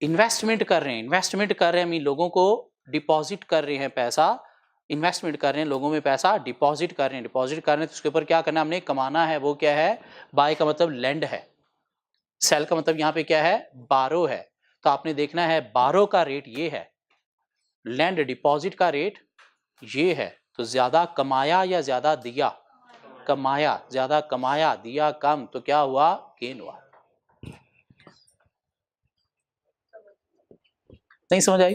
इन्वेस्टमेंट कर रहे हैं। इन्वेस्टमेंट कर रहे हैं मीन लोगों को डिपॉजिट कर रहे हैं पैसा, इन्वेस्टमेंट कर रहे हैं, लोगों में पैसा डिपॉजिट कर रहे हैं। डिपॉजिट कर रहे हैं तो उसके ऊपर क्या करना है, हमने कमाना है, वो क्या है, बाय का मतलब लैंड है। सेल का मतलब यहाँ पे क्या है, बारो है। तो आपने देखना है बारो का रेट ये है, लैंड डिपॉजिट का रेट ये है। तो ज्यादा कमाया या ज्यादा दिया, कमाया, ज्यादा कमाया, दिया कम, तो क्या हुआ, गेन हुआ। नहीं समझ आई,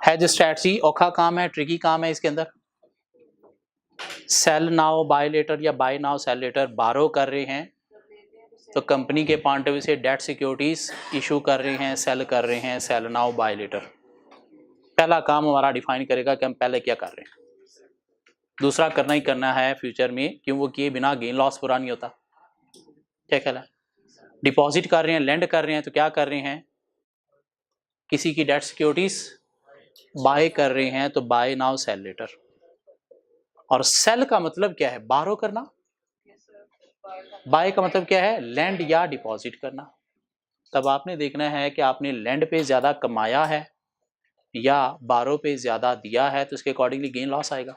हेज स्ट्रैटेजी औखा काम है, ट्रिकी काम है। इसके अंदर सेल नाउ बाय लेटर या बाय नाउ सेल लेटर, बारो कर रहे हैं तो कंपनी के पॉइंट ऑफ व्यू से डेट सिक्योरिटीज इशू कर रहे हैं, सेल कर रहे हैं, सेल नाउ बाय लेटर। पहला काम हमारा डिफाइन करेगा कि हम पहले क्या कर रहे हैं, दूसरा करना ही करना है फ्यूचर में, क्यों, वो किए बिना गेन लॉस पूरा नहीं होता। क्या ख्याल है, डिपॉजिट कर रहे हैं, लैंड कर रहे हैं, तो क्या कर रहे हैं, किसी की डेट सिक्योरिटीज बाय कर रहे हैं, तो बाय नाउ सेल लेटर। और सेल का मतलब क्या है, बारो करना, बाय का मतलब क्या है, लैंड या डिपॉजिट करना। तब आपने देखना है कि आपने लैंड पे ज्यादा कमाया है या बारो पे ज़्यादा दिया है तो इसके अकॉर्डिंगली गेन लॉस आएगा।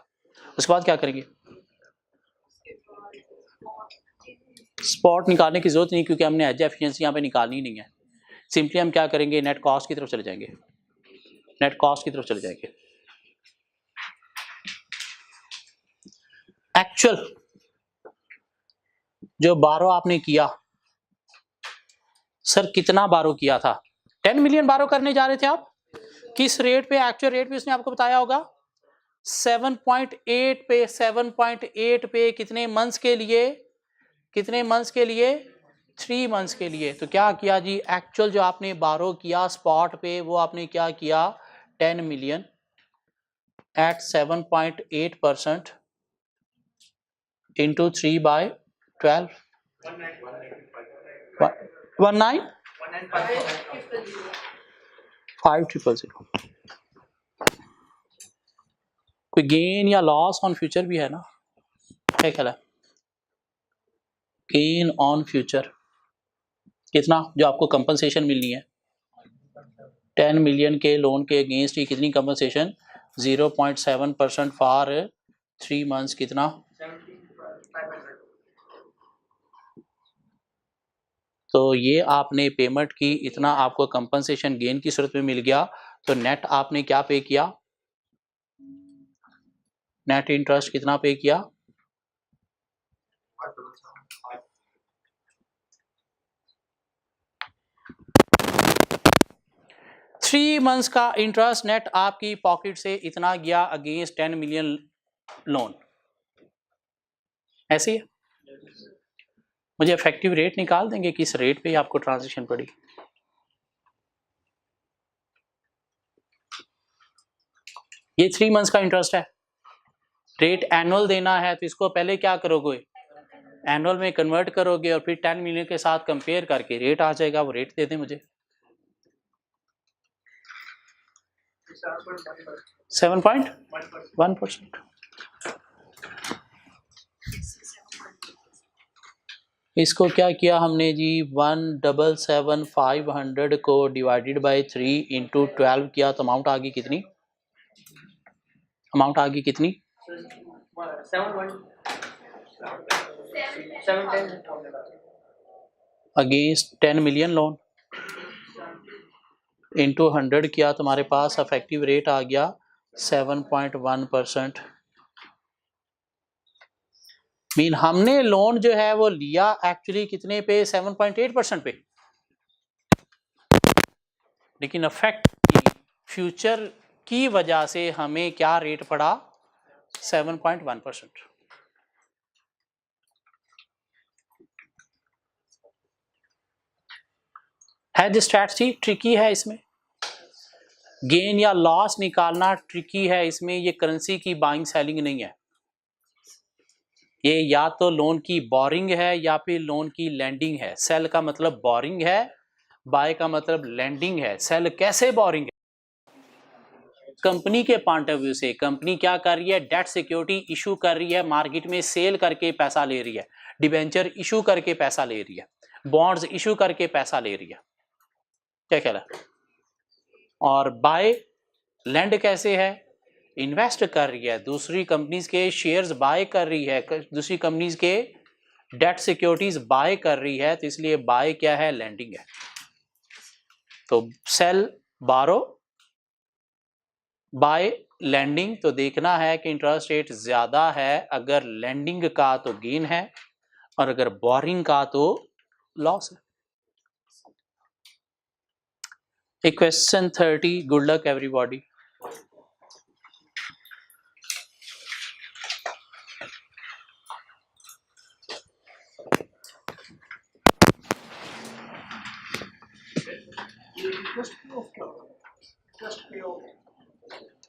उसके बाद क्या करेंगे? स्पॉट निकालने की जरूरत नहीं क्योंकि हमने एज एफिशिएंसी यहाँ पे निकालनी नहीं है। सिंपली हम क्या करेंगे, नेट कॉस्ट की तरफ चले जाएंगे, नेट कॉस्ट की तरफ चले जाएंगे। एक्चुअल जो बारो आपने किया, सर कितना बारो किया था? 10 मिलियन बारो करने जा रहे थे आप। किस रेट पे? एक्चुअल रेट भी उसने आपको बताया होगा 7.8 पे। 7.8 पे कितने मंथ्स के लिए? कितने मंथ्स के लिए? 3 मंथ्स के लिए। तो क्या किया जी, एक्चुअल जो आपने बारो किया स्पॉट पे वो आपने क्या किया, 10 मिलियन एट 7.8% इंटू 3/12 19,500। कोई गेन या लॉस ऑन फ्यूचर भी है ना? क्या ख्याल है? गेन ऑन फ्यूचर कितना जो आपको कंपनसेशन मिलनी है? 10 मिलियन के लोन के अगेंस्ट ही कितनी कंपनसेशन? 0.7% for 3 months. कितना? तो ये आपने पेमेंट की, इतना आपको कंपनसेशन गेन की सूरत में मिल गया। तो नेट आपने क्या पे किया? नेट इंटरेस्ट कितना पे किया? 3 मंथ्स का इंटरेस्ट नेट आपकी पॉकेट से इतना गया अगेंस्ट 10 मिलियन लोन। ऐसे ही है। मुझे इफेक्टिव रेट निकाल देंगे किस रेट पे आपको ट्रांजेक्शन पड़ी? ये 3 मंथ्स का इंटरेस्ट है, रेट एनुअल देना है तो इसको पहले क्या करोगे, एनुअल में कन्वर्ट करोगे और फिर 10 मिलियन के साथ कंपेयर करके रेट आ जाएगा, वो रेट दे दें मुझे। 7.1%। इसको क्या किया हमने जी, 177,500 को डिवाइडेड बाय 3 इंटू 12 किया तो अमाउंट आ गई कितनी? अमाउंट आ गई कितनी? 710 अगेंस्ट 10 मिलियन लोन इंटू 100 किया तो हमारे पास इफेक्टिव रेट आ गया 7.1%। मीन हमने लोन जो है वो लिया एक्चुअली कितने पे? 7.8% पे, लेकिन इफेक्ट फ्यूचर की वजह से हमें क्या रेट पड़ा? 7.1%। हेज स्ट्रैटेजी ट्रिकी है, इसमें गेन या लॉस निकालना ट्रिकी है। इसमें ये करेंसी की बाइंग सेलिंग नहीं है, ये या तो लोन की बोरिंग है या फिर लोन की लैंडिंग है। सेल का मतलब बोरिंग है, बाय का मतलब लैंडिंग है। सेल कैसे बोरिंग है? कंपनी के पॉइंट ऑफ व्यू से कंपनी क्या कर रही है? डेट सिक्योरिटी इशू कर रही है, मार्केट में सेल करके पैसा ले रही है, डिबेंचर इशू करके पैसा ले रही है, बॉन्ड्स इशू करके पैसा ले रही है। क्या ख्याल है? और बाय लैंड कैसे है? इन्वेस्ट कर रही है, दूसरी कंपनीज के शेयर्स बाय कर रही है, दूसरी कंपनीज के डेट सिक्योरिटीज बाय कर रही है, तो इसलिए बाय क्या है? लैंडिंग है। तो सेल बारो, बाय लैंडिंग। तो देखना है कि इंटरेस्ट रेट ज्यादा है अगर लैंडिंग का तो गेन है, और अगर बोरिंग का तो लॉस है। Question 30। Good luck everybody.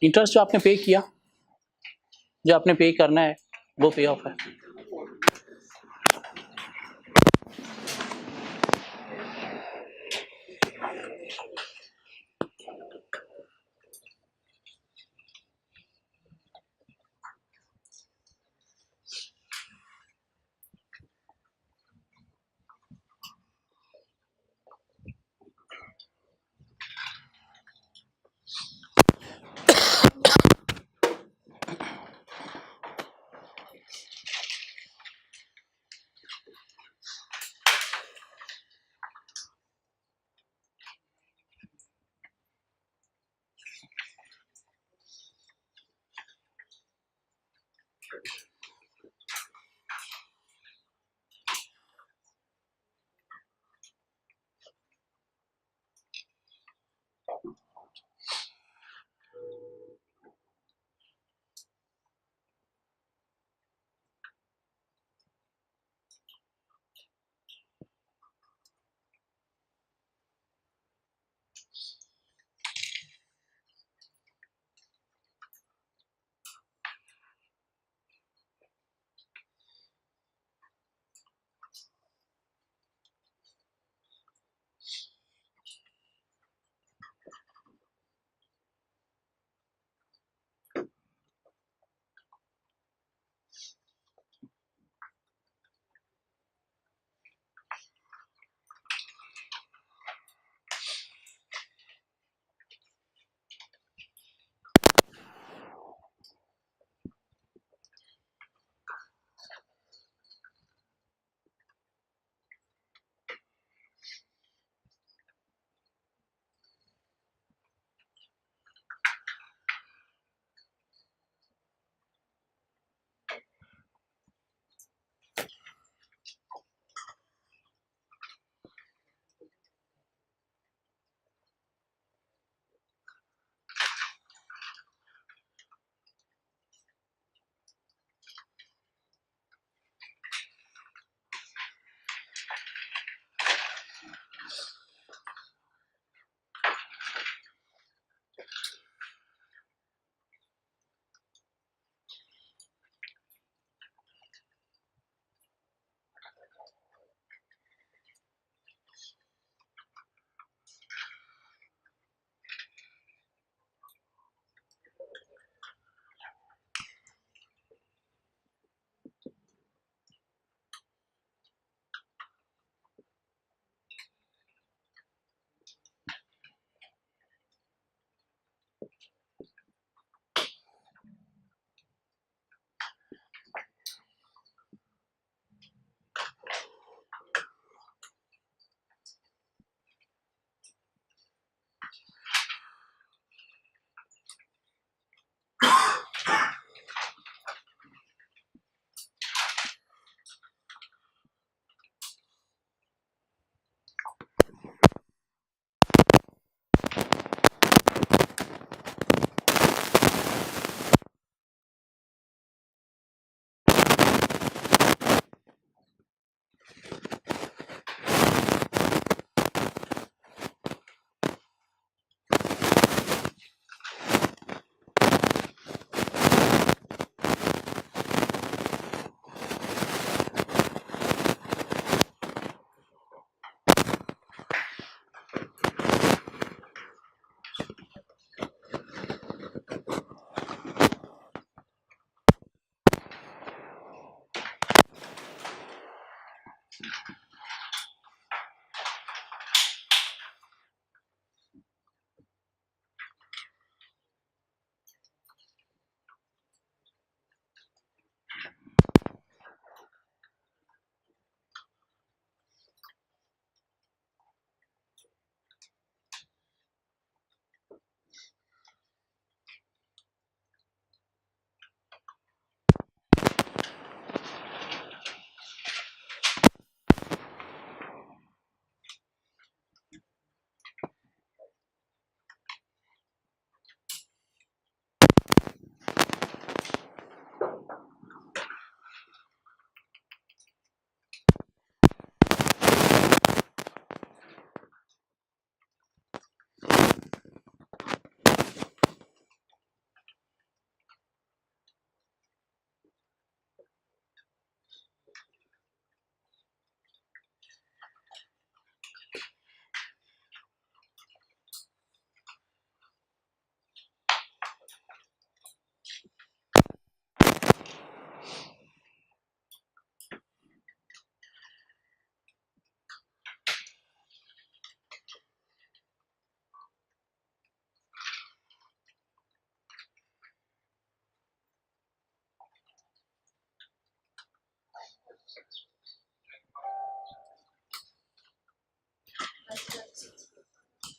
Interest जो आपने पे किया, जो आपने पे करना है वो पे ऑफ है।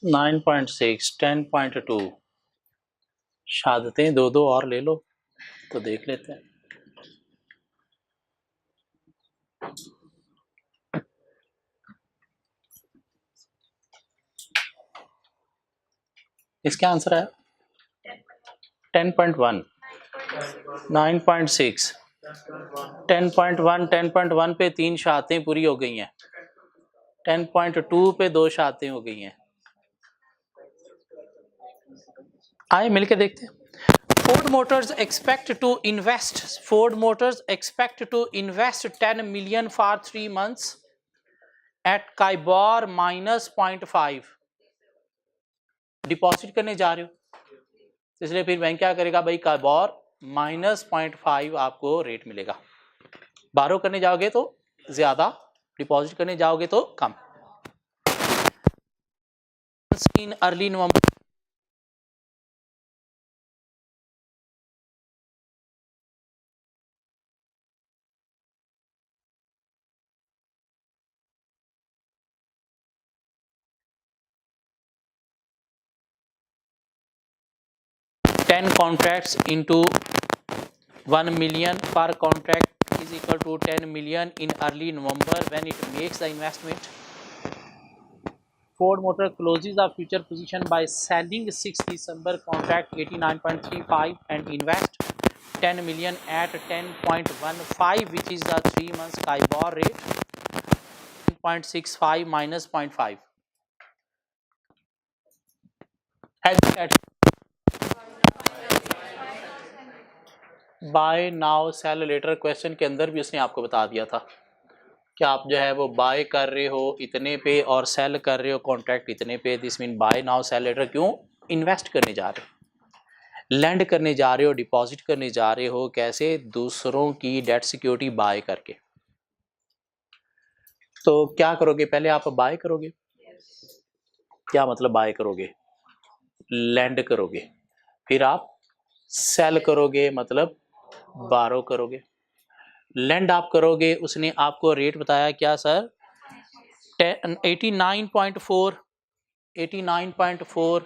9.6 10.2 शहादतें दो और ले लो तो देख लेते हैं। इसका आंसर है 10.1 9.6 10.1 10.1 पे 3 शहादतें पूरी हो गई हैं, 10.2 पे 2 शहादतें हो गई हैं। आए मिलके देखते हैं। Ford Motors expect to invest 10 million for 3 months at Kaibor -0.5। Deposit करने जा रहे हो इसलिए फिर बैंक क्या करेगा भाई, काइबोर -0.5 आपको रेट मिलेगा। बारो करने जाओगे तो ज्यादा, डिपॉजिट करने जाओगे तो कम। In early November 10 contracts into 1 million per contract is equal to 10 million in early November when it makes the investment. Ford Motor closes the future position by selling 6 December contract 89.35 and invest 10 million at 10.15 which is the 3 months Kaibor rate 10.65 minus 0.5. Buy now sell later question के अंदर भी उसने आपको बता दिया था कि आप जो है वो बाय कर रहे हो इतने पे और सेल कर रहे हो कॉन्ट्रैक्ट इतने पे। This mean buy now sell later. क्यों? इन्वेस्ट करने जा रहे हो, लैंड करने जा रहे हो, डिपॉजिट करने जा रहे हो। कैसे? दूसरों की डेट सिक्योरिटी बाय करके। तो क्या करोगे? पहले आप बाय करोगे। क्या मतलब बाय करोगे? लैंड करोगे। फिर आप सेल करोगे मतलब बारो करोगे। लैंड आप करोगे, उसने आपको रेट बताया क्या सर? 89.4 89.4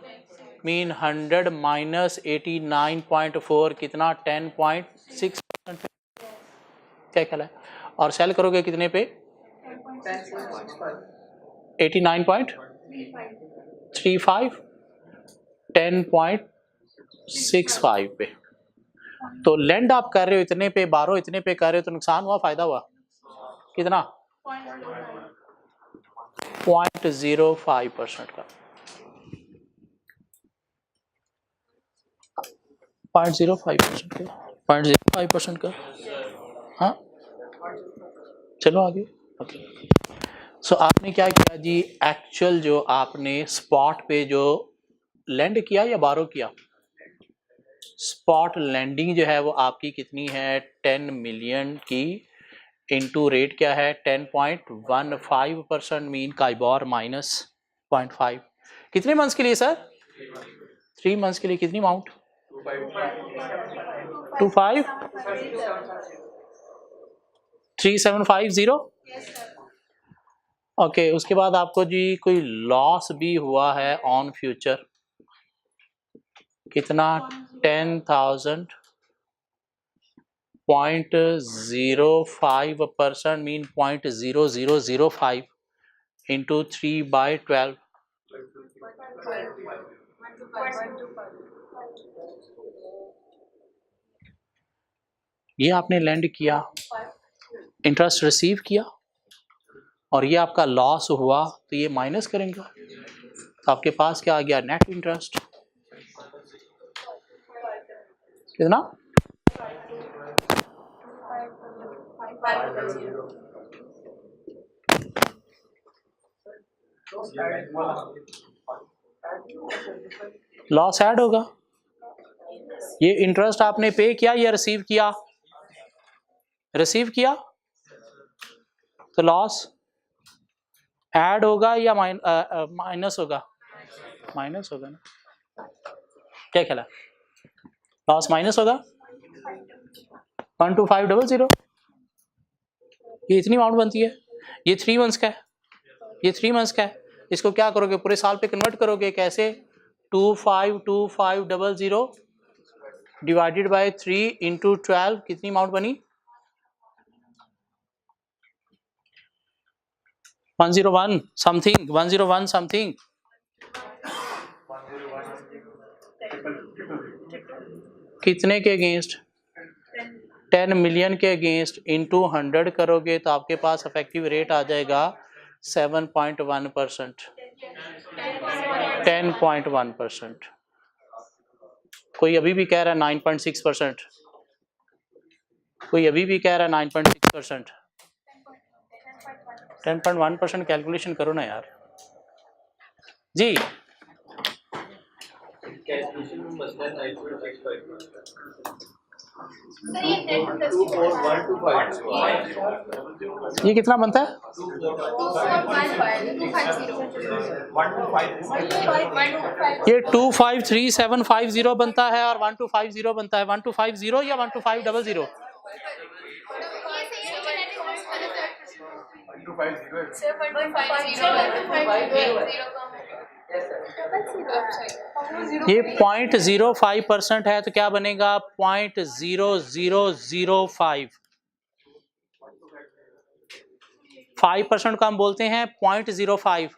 मीन 100 माइनस 89.4 कितना? 10.6% क्या कहला है? और सेल करोगे कितने पे? 89.35 10.65 पे। तो लैंड आप कर रहे हो इतने पे, बारो इतने पे कर रहे हो, तो नुकसान हुआ फायदा हुआ? कितना? 0.05% का। 0.05% का 0.05% का। हाँ चलो आगे। ओके सो आपने क्या किया जी? एक्चुअल जो आपने स्पॉट पे जो लैंड किया या बारो किया? स्पॉट लैंडिंग जो है वो आपकी कितनी है? 10 मिलियन की इनटू रेट क्या है? 10.15% मीन काइबोर माइनस 0.5। कितने मंथ्स के लिए सर? 3 मंथ्स के लिए। कितनी अमाउंट? 25 3750। ओके उसके बाद आपको जी कोई लॉस भी हुआ है ऑन फ्यूचर, कितना? 10,000 0.05% मीन 0.0005 इंटू 3/12। ये आपने लैंड किया, इंटरेस्ट रिसीव किया और ये आपका लॉस हुआ, तो ये माइनस करेंगे तो आपके पास क्या आ गया? Net interest. कितना? लॉस ऐड होगा। ये इंटरेस्ट आपने पे किया या रिसीव किया? रिसीव किया तो लॉस ऐड होगा या माइनस होगा? माइनस होगा ना। क्या ख्याल है? लॉस माइनस होगा। 12500। ये इतनी अमाउंट बनती है। ये 3 मंथ्स का है, ये 3 मंथ्स का है। इसको क्या करोगे, पूरे साल पे कन्वर्ट करोगे, कैसे, 252500 डिवाइडेड बाय 3 इंटू 12, कितनी अमाउंट बनी, 101 समथिंग, 101 समथिंग, कितने के अगेंस्ट, 10 मिलियन के अगेंस्ट इंटू 100 करोगे तो आपके पास इफेक्टिव रेट आ जाएगा 7.1%, 10.1%। कोई अभी भी कह रहा है 9.6%, कोई अभी भी कह रहा है 9.6%। 10.1% कैलकुलेशन करो ना यार जी। ये कितना बनता है, ये 253750 बनता है और 1250 बनता है, 1250 या 12500, ये 0.05% है तो क्या बनेगा 0.0005। 5% को हम बोलते हैं 0.05,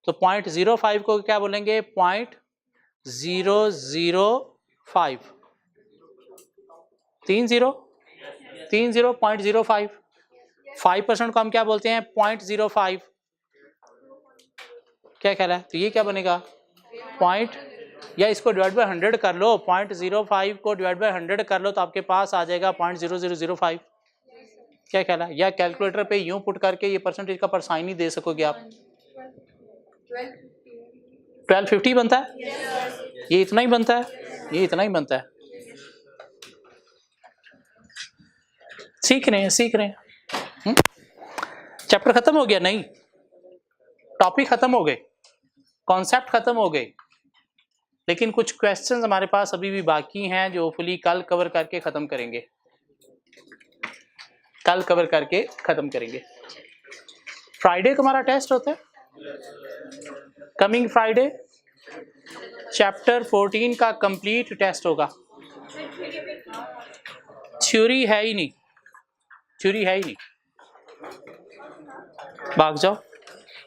तो 0.05 को क्या बोलेंगे 0.005, 30.05। 5% को हम क्या बोलते हैं 0.05, क्या ख्याल है, तो ये क्या बनेगा पॉइंट, या इसको डिवाइड बाय 100 कर लो, 0.05 को डिवाइड बाय 100 कर लो तो आपके पास आ जाएगा 0.0005, क्या ख्याल है, या कैलकुलेटर पे यूं पुट करके ये परसेंटेज का साइन ही दे सकोगे आप, 1250 बनता है, ये इतना ही बनता है, ये इतना ही बनता है। सीख रहे हैं चैप्टर खत्म हो गया, नहीं टॉपिक खत्म हो गए, कॉन्सेप्ट खत्म हो गए, लेकिन कुछ क्वेश्चंस हमारे पास अभी भी बाकी हैं जो फुली कल कवर करके खत्म करेंगे, कल कवर करके खत्म करेंगे। फ्राइडे को हमारा टेस्ट होता है, कमिंग फ्राइडे चैप्टर 14 का कंप्लीट टेस्ट होगा। थ्योरी है ही नहीं, थ्योरी है ही नहीं, भाग जाओ।